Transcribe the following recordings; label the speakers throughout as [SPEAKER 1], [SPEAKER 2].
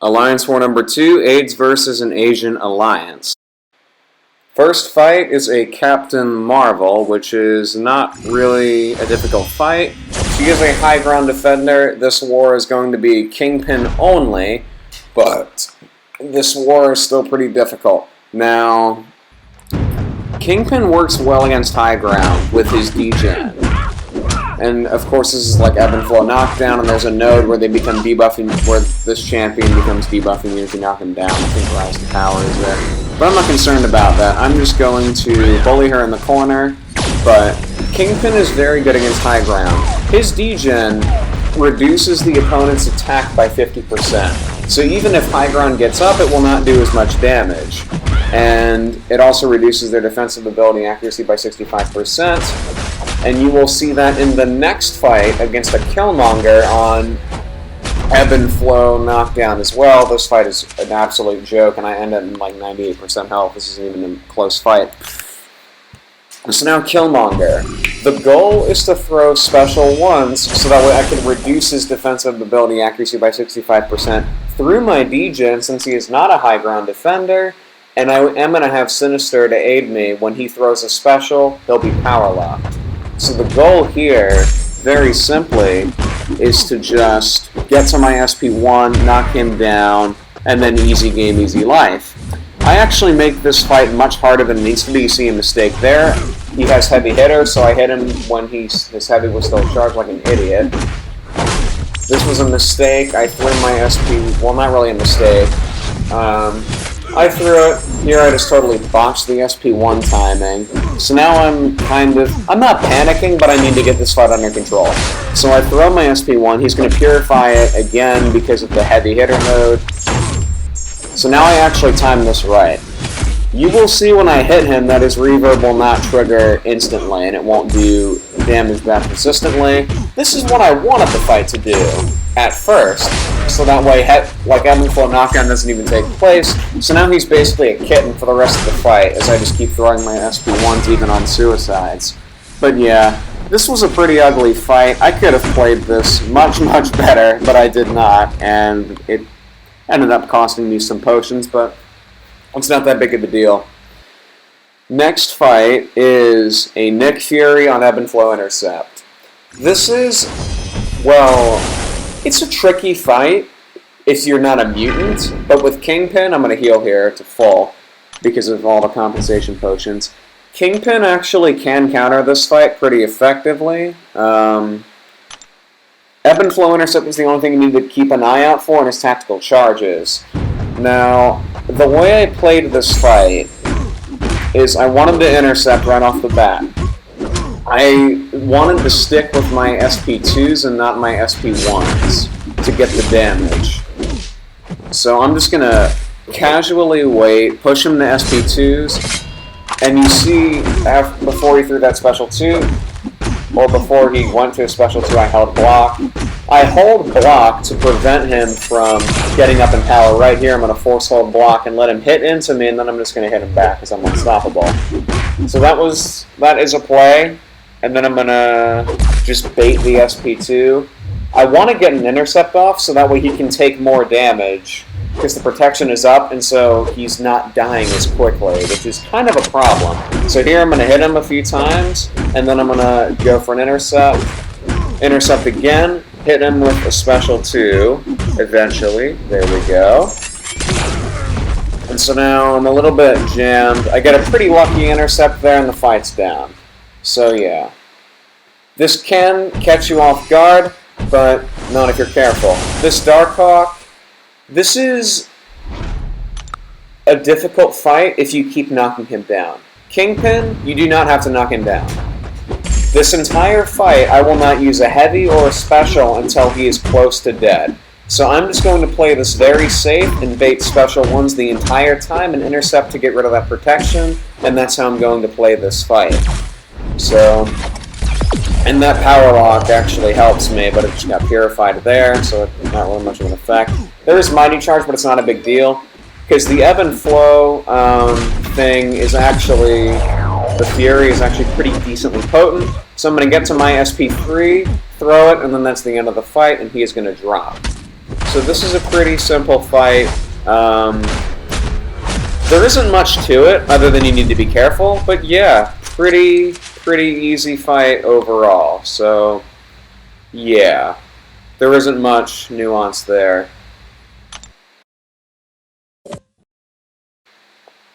[SPEAKER 1] Alliance War number 2, AIDS versus an Asian Alliance. First fight is a Captain Marvel, which is not really a difficult fight. She is a high ground defender. This war is going to be Kingpin only, but this war is still pretty difficult. Now, Kingpin works well against high ground with his degen. And of course this is like ebb and flow knockdown, and there's a node where they become debuffing, where this champion becomes debuffing you if you knock him down. I think Rise to Power is there. But I'm not concerned about that. I'm just going to bully her in the corner. But Kingpin is very good against high ground. His degen reduces the opponent's attack by 50%. So even if high ground gets up, it will not do as much damage. And it also reduces their defensive ability accuracy by 65%. And you will see that in the next fight against a Killmonger on ebb and flow knockdown as well. This fight is an absolute joke, and I end up in like 98% health. This isn't even a close fight. So now Killmonger. The goal is to throw special ones so that way I can reduce his defensive ability accuracy by 65% through my degen, since he is not a high ground defender, and I am going to have Sinister to aid me. When he throws a special, he'll be power locked. So the goal here, very simply, is to just get to my SP1, knock him down, and then easy game, easy life. I actually make this fight much harder than it needs to be. You see a mistake there. He has heavy hitter, so I hit him when his heavy was still charged like an idiot. This was a mistake. I threw my SP, well, not really a mistake. I threw it. Here I just totally botched the SP1 timing. So now I'm not panicking, but I need to get this fight under control. So I throw my SP1. He's going to purify it again because of the heavy hitter mode. So now I actually time this right. You will see when I hit him that his reverb will not trigger instantly, and it won't do damage back consistently. This is what I wanted the fight to do at first, so that way like ebb and flow knockdown doesn't even take place. So now he's basically a kitten for the rest of the fight, as I just keep throwing my SP1s even on suicides. But yeah, this was a pretty ugly fight. I could have played this much, much better, but I did not, and it ended up costing me some potions, but it's not that big of a deal. Next fight is a Nick Fury on ebb and flow intercept. This is, well, it's a tricky fight if you're not a mutant, but with Kingpin, I'm going to heal here to full because of all the compensation potions. Kingpin actually can counter this fight pretty effectively. Ebb and flow intercept is the only thing you need to keep an eye out for in his tactical charges. Now, the way I played this fight is I wanted to intercept right off the bat. I wanted to stick with my SP2s and not my SP1s to get the damage. So I'm just going to casually wait, push him to SP2s, and you see before he threw that special 2, or before he went to a special 2, I held block. I hold block to prevent him from getting up in power. Right here, I'm going to force hold block and let him hit into me, and then I'm just going to hit him back because I'm unstoppable. So that is a play, and then I'm going to just bait the SP2. I want to get an intercept off so that way he can take more damage because the protection is up, and so he's not dying as quickly, which is kind of a problem. So here I'm going to hit him a few times, and then I'm going to go for an intercept. Intercept again, hit him with a special 2, eventually. There we go. And so now I'm a little bit jammed. I get a pretty lucky intercept there, and the fight's down. So yeah. This can catch you off guard, but not if you're careful. This Darkhawk, this is a difficult fight if you keep knocking him down. Kingpin, you do not have to knock him down. This entire fight, I will not use a heavy or a special until he is close to dead. So I'm just going to play this very safe and bait special ones the entire time and intercept to get rid of that protection, and that's how I'm going to play this fight. So, and that power lock actually helps me, but it just got purified there, so it's not really much of an effect. There is Mighty Charge, but it's not a big deal, because the ebb and flow thing is actually, the Fury is actually pretty decently potent. So I'm going to get to my SP3, throw it, and then that's the end of the fight, and he is going to drop. So this is a pretty simple fight. There isn't much to it other than you need to be careful, but yeah, pretty easy fight overall. So yeah, there isn't much nuance there.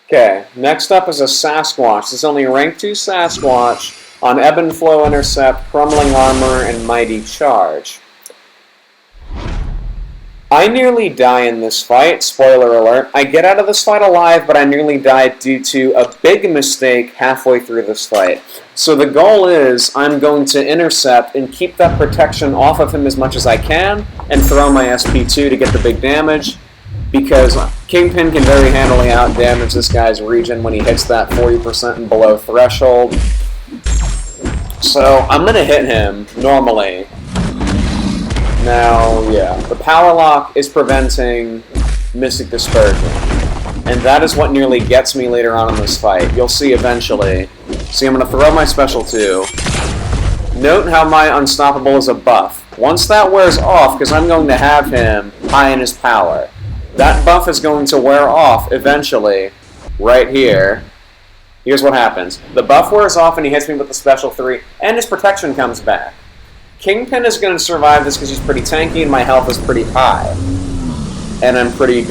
[SPEAKER 1] Okay, next up is a Sasquatch. This is only a rank 2 Sasquatch on Ebb and Flow Intercept, Crumbling Armor, and Mighty Charge. I nearly die in this fight, spoiler alert. I get out of this fight alive, but I nearly died due to a big mistake halfway through this fight. So the goal is, I'm going to intercept and keep that protection off of him as much as I can, and throw my SP2 to get the big damage, because Kingpin can very handily out-damage this guy's regen when he hits that 40% and below threshold. So I'm going to hit him, normally. Now, yeah, the power lock is preventing Mystic Dispersion, and that is what nearly gets me later on in this fight. You'll see eventually. See, I'm going to throw my special 2. Note how my Unstoppable is a buff. Once that wears off, because I'm going to have him high in his power, that buff is going to wear off eventually, right here. Here's what happens. The buff wears off and he hits me with the special 3, and his protection comes back. Kingpin is going to survive this because he's pretty tanky and my health is pretty high. And I'm pretty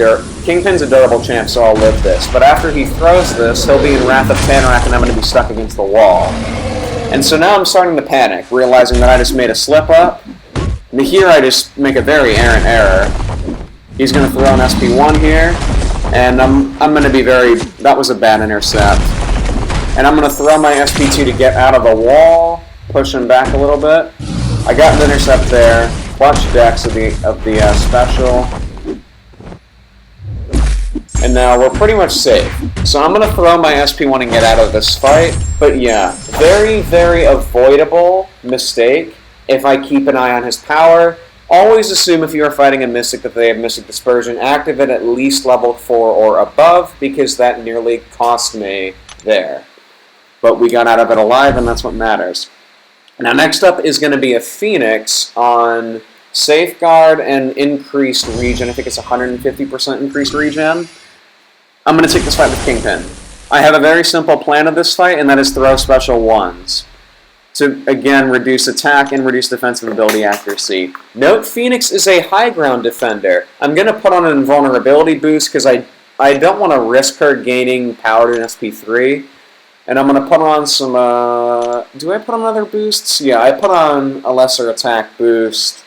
[SPEAKER 1] Kingpin's a durable champ, so I'll live this. But after he throws this, he'll be in Wrath of Tanarak and I'm going to be stuck against the wall. And so now I'm starting to panic, realizing that I just made a slip-up. And here I just make a very errant error. He's going to throw an SP1 here, and I'm going to be that was a bad intercept. And I'm going to throw my SP2 to get out of the wall, push him back a little bit. I got an intercept there, clutch dex of the special, and now we're pretty much safe. So I'm going to throw my SP1 and get out of this fight, but yeah, very avoidable mistake if I keep an eye on his power. Always assume if you are fighting a Mystic that they have Mystic Dispersion, active it at least level 4 or above, because that nearly cost me there. But we got out of it alive, and that's what matters. Now, next up is going to be a Phoenix on Safeguard and increased regen. I think it's 150% increased regen. I'm going to take this fight with Kingpin. I have a very simple plan of this fight, and that is throw special 1s. To, again, reduce attack and reduce defensive ability accuracy. Note, Phoenix is a high ground defender. I'm going to put on an invulnerability boost because I don't want to risk her gaining power to an SP3. And I'm going to put on some, do I put on other boosts? Yeah, I put on a lesser attack boost,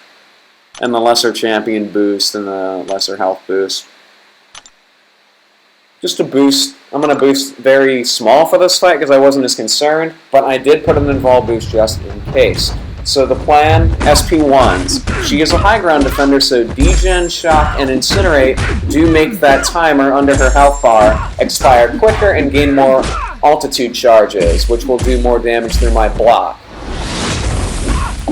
[SPEAKER 1] and the lesser champion boost, and the lesser health boost. Just a boost. I'm going to boost very small for this fight because I wasn't as concerned, but I did put an invul boost just in case. So the plan, SP1s. She is a high ground defender, so Degen, Shock, and Incinerate do make that timer under her health bar expire quicker and gain more altitude charges, which will do more damage through my block.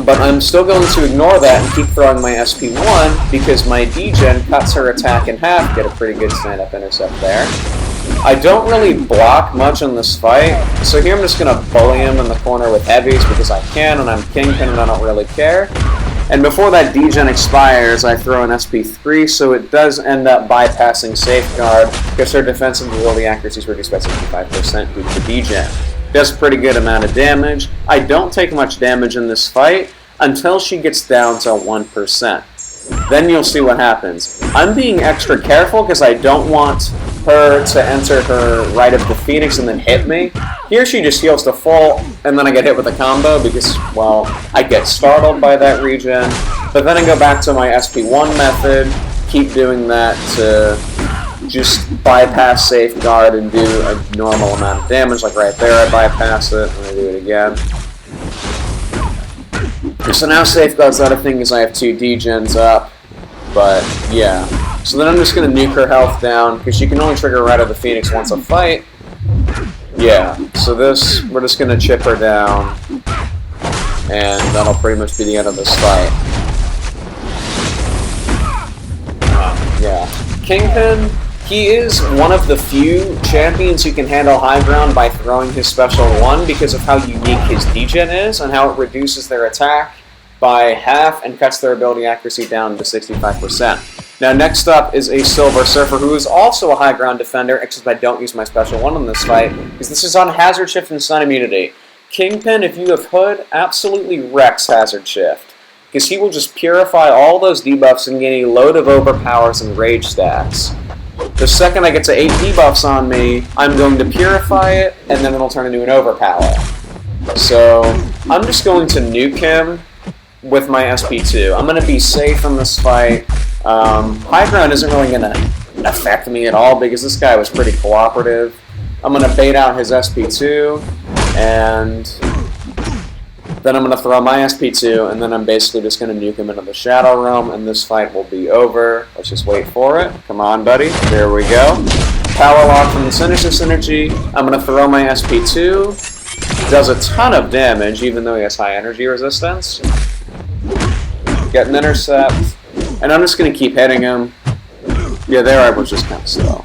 [SPEAKER 1] But I'm still going to ignore that and keep throwing my SP1 because my Degen cuts her attack in half, get a pretty good stand-up intercept there. I don't really block much in this fight, so here I'm just going to bully him in the corner with heavies because I can, and I'm Kingpin and I don't really care. And before that Degen expires, I throw an SP3, so it does end up bypassing Safeguard because her defensive ability accuracy is reduced by 65% due to the Degen. Does a pretty good amount of damage. I don't take much damage in this fight until she gets down to 1%. Then you'll see what happens. I'm being extra careful because I don't want her to enter her Rite of the Phoenix and then hit me. Here she just heals to full, and then I get hit with a combo because, well, I get startled by that regen. But then I go back to my SP1 method, keep doing that to just bypass Safeguard and do a normal amount of damage. Like right there, I bypass it, and I do it again. So now Safeguard's not a thing because I have 2 Degens up, but yeah. So then I'm just going to nuke her health down because she can only trigger Rite of the Phoenix once a fight. Yeah, so this, we're just going to chip her down, and that'll pretty much be the end of this fight. Yeah. Kingpin, he is one of the few champions who can handle high ground by throwing his special 1 because of how unique his Degen is and how it reduces their attack by half and cuts their ability accuracy down to 65%. Now next up is a Silver Surfer who is also a high ground defender, except I don't use my special one in this fight, because this is on Hazard Shift and Sun Immunity. Kingpin, if you have Hood, absolutely wrecks Hazard Shift, because he will just purify all those debuffs and gain a load of overpowers and rage stacks. The second I get to 8 debuffs on me, I'm going to purify it, and then it'll turn into an overpower. So I'm just going to nuke him with my SP2. I'm going to be safe in this fight. High ground isn't really going to affect me at all because this guy was pretty cooperative. I'm going to bait out his SP2, and then I'm going to throw my SP2, and then I'm basically just going to nuke him into the Shadow Realm, and this fight will be over. Let's just wait for it. Come on, buddy. There we go. Power Lock from the Sinister Synergy. I'm going to throw my SP2. Does a ton of damage, even though he has high energy resistance. Get an intercept, and I'm just going to keep hitting him. Yeah, there I was just kind of slow.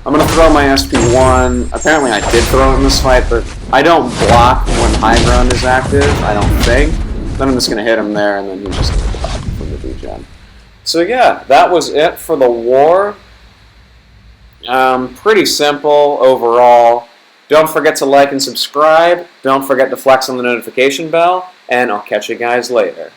[SPEAKER 1] I'm going to throw my SP1. Apparently I did throw it in this fight, but I don't block when high ground is active, I don't think. Then I'm just going to hit him there, and then he's just going to die from the regen. So yeah, that was it for the war. Pretty simple overall. Don't forget to like and subscribe. Don't forget to flex on the notification bell, and I'll catch you guys later.